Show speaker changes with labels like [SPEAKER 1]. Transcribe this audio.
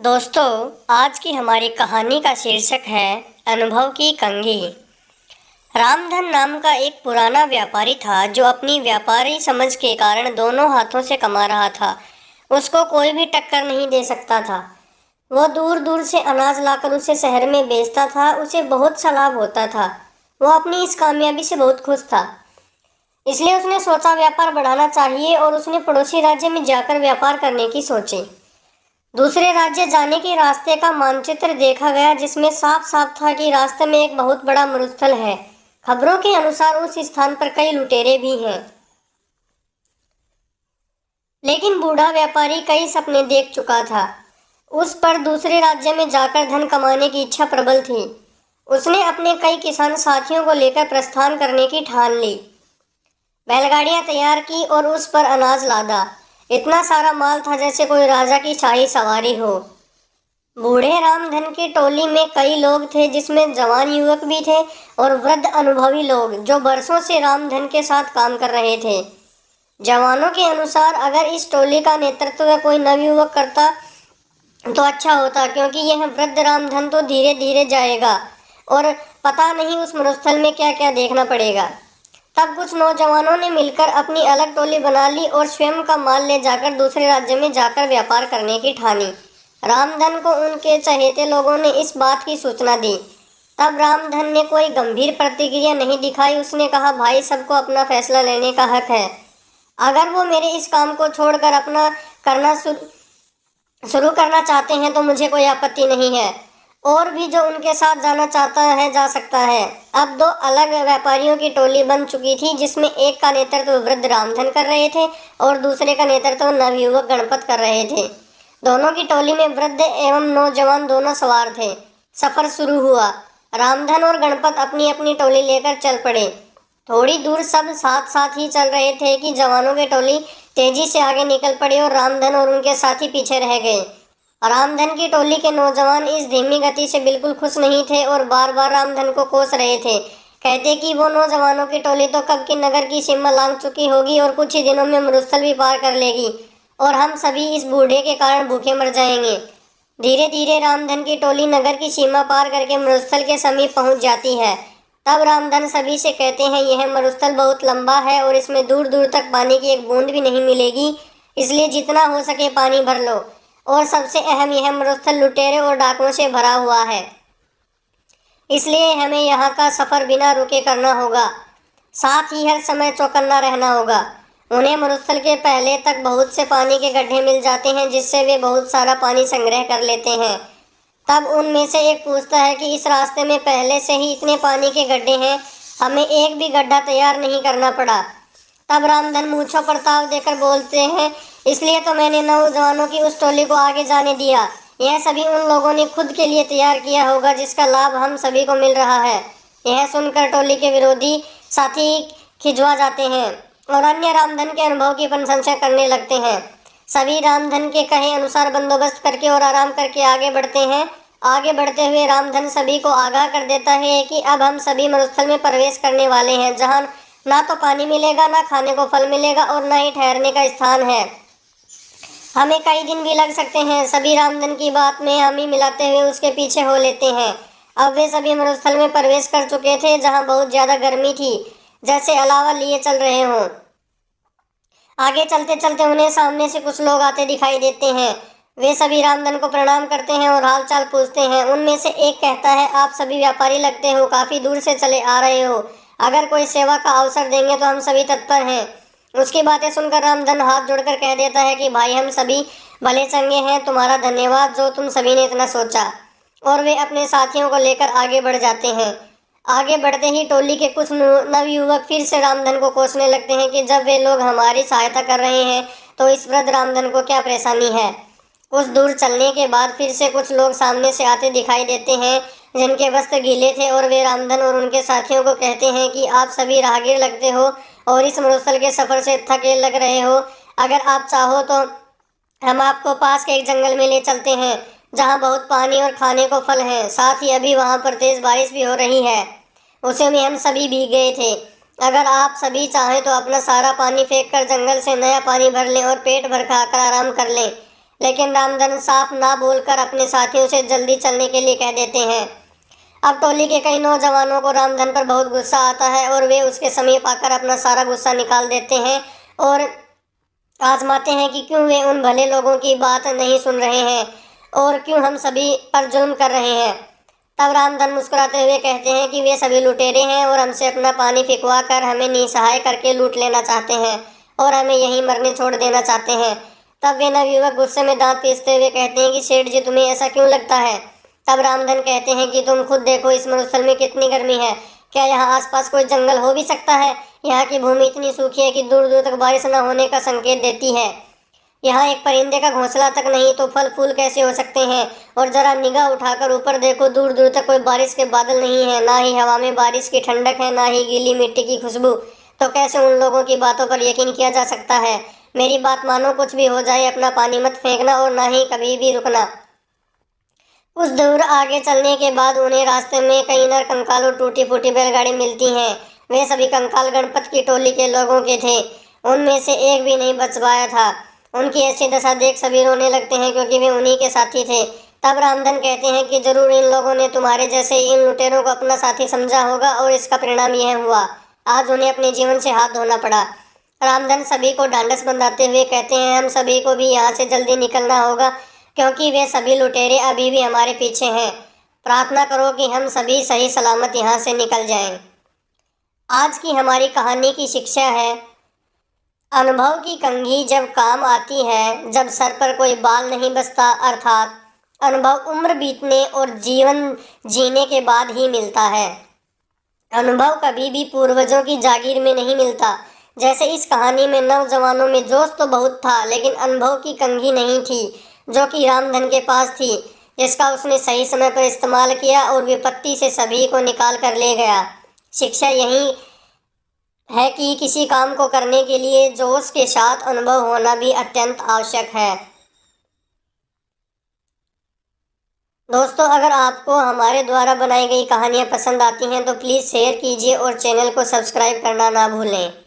[SPEAKER 1] दोस्तों, आज की हमारी कहानी का शीर्षक है अनुभव की कंघी। रामधन नाम का एक पुराना व्यापारी था जो अपनी व्यापारी समझ के कारण दोनों हाथों से कमा रहा था। उसको कोई भी टक्कर नहीं दे सकता था। वह दूर दूर से अनाज लाकर उसे शहर में बेचता था। उसे बहुत सा लाभ होता था। वह अपनी इस कामयाबी से बहुत खुश था। इसलिए उसने सोचा व्यापार बढ़ाना चाहिए और उसने पड़ोसी राज्य में जाकर व्यापार करने की सोची। दूसरे राज्य जाने के रास्ते का मानचित्र देखा गया, जिसमें साफ साफ था कि रास्ते में एक बहुत बड़ा मरुस्थल है। खबरों के अनुसार उस स्थान पर कई लुटेरे भी हैं। लेकिन बूढ़ा व्यापारी कई सपने देख चुका था। उस पर दूसरे राज्य में जाकर धन कमाने की इच्छा प्रबल थी। उसने अपने कई किसान साथियों को लेकर प्रस्थान करने की ठान ली। बैलगाड़ियां तैयार की और उस पर अनाज लादा। इतना सारा माल था जैसे कोई राजा की शाही सवारी हो। बूढ़े रामधन की टोली में कई लोग थे, जिसमें जवान युवक भी थे और वृद्ध अनुभवी लोग जो बरसों से रामधन के साथ काम कर रहे थे। जवानों के अनुसार अगर इस टोली का नेतृत्व कोई नवयुवक करता तो अच्छा होता, क्योंकि यह वृद्ध रामधन तो धीरे धीरे जाएगा और पता नहीं उस मरुस्थल में क्या क्या देखना पड़ेगा। तब कुछ नौजवानों ने मिलकर अपनी अलग टोली बना ली और स्वयं का माल ले जाकर दूसरे राज्य में जाकर व्यापार करने की ठानी। रामधन को उनके चहेते लोगों ने इस बात की सूचना दी। तब रामधन ने कोई गंभीर प्रतिक्रिया नहीं दिखाई। उसने कहा, भाई, सबको अपना फैसला लेने का हक है। अगर वो मेरे इस काम को छोड़कर अपना करना शुरू करना चाहते हैं तो मुझे कोई आपत्ति नहीं है। और भी जो उनके साथ जाना चाहता है जा सकता है। अब दो अलग व्यापारियों की टोली बन चुकी थी, जिसमें एक का नेतृत्व वृद्ध रामधन कर रहे थे और दूसरे का नेतृत्व नवयुवक गणपत कर रहे थे। दोनों की टोली में वृद्ध एवं नौजवान दोनों सवार थे। सफर शुरू हुआ। रामधन और गणपत अपनी अपनी टोली लेकर चल पड़े। थोड़ी दूर सब साथ साथ ही चल रहे थे कि जवानों की टोली तेजी से आगे निकल पड़ी और रामधन और उनके साथी पीछे रह गए। रामधन की टोली के नौजवान इस धीमी गति से बिल्कुल खुश नहीं थे और बार बार रामधन को कोस रहे थे। कहते कि वो नौजवानों की टोली तो कब की नगर की सीमा लांघ चुकी होगी और कुछ ही दिनों में मरुस्थल भी पार कर लेगी और हम सभी इस बूढ़े के कारण भूखे मर जाएंगे। धीरे धीरे रामधन की टोली नगर की सीमा पार करके मरुस्थल के समीप पहुंच जाती है। तब रामधन सभी से कहते हैं, यह मरुस्थल बहुत लंबा है और इसमें दूर दूर तक पानी की एक बूंद भी नहीं मिलेगी, इसलिए जितना हो सके पानी भर लो। और सबसे अहम, यह मरुस्थल लुटेरे और डाकुओं से भरा हुआ है, इसलिए हमें यहाँ का सफ़र बिना रुके करना होगा। साथ ही हर समय चौकन्ना रहना होगा। उन्हें मरुस्थल के पहले तक बहुत से पानी के गड्ढे मिल जाते हैं, जिससे वे बहुत सारा पानी संग्रह कर लेते हैं। तब उनमें से एक पूछता है कि इस रास्ते में पहले से ही इतने पानी के गड्ढे हैं, हमें एक भी गड्ढा तैयार नहीं करना पड़ा। तब रामधन मूंछों पर ताव देकर बोलते हैं, इसलिए तो मैंने नौजवानों की उस टोली को आगे जाने दिया। यह सभी उन लोगों ने खुद के लिए तैयार किया होगा, जिसका लाभ हम सभी को मिल रहा है। यह सुनकर टोली के विरोधी साथी खिंचवा जाते हैं और अन्य रामधन के अनुभव की प्रशंसा करने लगते हैं। सभी रामधन के कहे अनुसार बंदोबस्त करके और आराम करके आगे बढ़ते हैं। आगे बढ़ते हुए रामधन सभी को आगाह कर देता है कि अब हम सभी मरुस्थल में प्रवेश करने वाले हैं, जहाँ ना तो पानी मिलेगा, ना खाने को फल मिलेगा और ना ही ठहरने का स्थान है। हमें कई दिन भी लग सकते हैं। सभी रामधन की बात में हामी मिलाते हुए उसके पीछे हो लेते हैं। अब वे सभी मरुस्थल में प्रवेश कर चुके थे, जहाँ बहुत ज़्यादा गर्मी थी, जैसे अलावा लिए चल रहे हों। आगे चलते चलते उन्हें सामने से कुछ लोग आते दिखाई देते हैं। वे सभी रामधन को प्रणाम करते हैं और हाल चाल पूछते हैं। उनमें से एक कहता है, आप सभी व्यापारी लगते हो, काफ़ी दूर से चले आ रहे हो। अगर कोई सेवा का अवसर देंगे तो हम सभी तत्पर हैं। उसकी बातें सुनकर रामधन हाथ जोड़कर कह देता है कि भाई, हम सभी भले चंगे हैं, तुम्हारा धन्यवाद जो तुम सभी ने इतना सोचा। और वे अपने साथियों को लेकर आगे बढ़ जाते हैं। आगे बढ़ते ही टोली के कुछ नवयुवक फिर से रामधन को कोसने लगते हैं कि जब वे लोग हमारी सहायता कर रहे हैं तो इस वृद्ध रामधन को क्या परेशानी है। कुछ दूर चलने के बाद फिर से कुछ लोग सामने से आते दिखाई देते हैं, जिनके वस्त्र गीले थे, और वे रामधन और उनके साथियों को कहते हैं कि आप सभी राहगीर लगते हो और इस मरुस्थल के सफ़र से थके लग रहे हो। अगर आप चाहो तो हम आपको पास के एक जंगल में ले चलते हैं, जहाँ बहुत पानी और खाने को फल हैं। साथ ही अभी वहाँ पर तेज़ बारिश भी हो रही है, उसे में हम सभी भीग गए थे। अगर आप सभी चाहें तो अपना सारा पानी फेंक कर जंगल से नया पानी भर लें और पेट भर खाकर आराम कर लें। लेकिन रामधन साफ ना बोलकर अपने साथियों से जल्दी चलने के लिए कह देते हैं। अब टोली के कई नौजवानों को रामधन पर बहुत गुस्सा आता है और वे उसके समीप आकर अपना सारा गुस्सा निकाल देते हैं और आजमाते हैं कि क्यों वे उन भले लोगों की बात नहीं सुन रहे हैं और क्यों हम सभी पर जुल्म कर रहे हैं। तब रामधन मुस्कुराते हुए कहते हैं कि वे सभी लुटेरे हैं और हमसे अपना पानी फिकवा कर हमें निसहाय करके लूट लेना चाहते हैं और हमें यहीं मरने छोड़ देना चाहते हैं। तब वे नवयुवक गुस्से में दांत पीसते हुए कहते हैं कि सेठ जी, तुम्हें ऐसा क्यों लगता है। तब रामधन कहते हैं कि तुम खुद देखो, इस मरुस्थल में कितनी गर्मी है। क्या यहाँ आसपास कोई जंगल हो भी सकता है। यहाँ की भूमि इतनी सूखी है कि दूर दूर तक बारिश न होने का संकेत देती है। यहाँ एक परिंदे का घोंसला तक नहीं तो फल फूल कैसे हो सकते हैं। और जरा निगाह उठाकर ऊपर देखो, दूर दूर तक कोई बारिश के बादल नहीं है, ना ही हवा में बारिश की ठंडक है, ना ही गीली मिट्टी की खुशबू। तो कैसे उन लोगों की बातों पर यकीन किया जा सकता है। मेरी बात मानो, कुछ भी हो जाए अपना पानी मत फेंकना और ना ही कभी भी रुकना। कुछ दूर आगे चलने के बाद उन्हें रास्ते में कई नर कंकाल और टूटी फूटी बैलगाड़ी मिलती हैं। वे सभी कंकाल गणपत की टोली के लोगों के थे। उनमें से एक भी नहीं बच पाया था। उनकी ऐसी दशा देख सभी रोने लगते हैं क्योंकि वे उन्हीं के साथी थे। तब रामधन कहते हैं कि जरूर इन लोगों ने तुम्हारे जैसे इन लुटेरों को अपना साथी समझा होगा और इसका परिणाम यह हुआ। आज उन्हें अपने जीवन से हाथ धोना पड़ा। रामधन सभी को ढांढस बंधाते हुए कहते हैं, हम सभी को भी यहाँ से जल्दी निकलना होगा क्योंकि वे सभी लुटेरे अभी भी हमारे पीछे हैं। प्रार्थना करो कि हम सभी सही सलामत यहाँ से निकल जाएं। आज की हमारी कहानी की शिक्षा है, अनुभव की कंघी जब काम आती है, जब सर पर कोई बाल नहीं बचता, अर्थात अनुभव उम्र बीतने और जीवन जीने के बाद ही मिलता है। अनुभव कभी भी पूर्वजों की जागीर में नहीं मिलता। जैसे इस कहानी में नौजवानों में जोश तो बहुत था, लेकिन अनुभव की कंघी नहीं थी जो कि रामधन के पास थी, जिसका उसने सही समय पर इस्तेमाल किया और विपत्ति से सभी को निकाल कर ले गया। शिक्षा यही है कि किसी काम को करने के लिए जोश के साथ अनुभव होना भी अत्यंत आवश्यक है। दोस्तों, अगर आपको हमारे द्वारा बनाई गई कहानियाँ पसंद आती हैं तो प्लीज़ शेयर कीजिए और चैनल को सब्सक्राइब करना ना भूलें।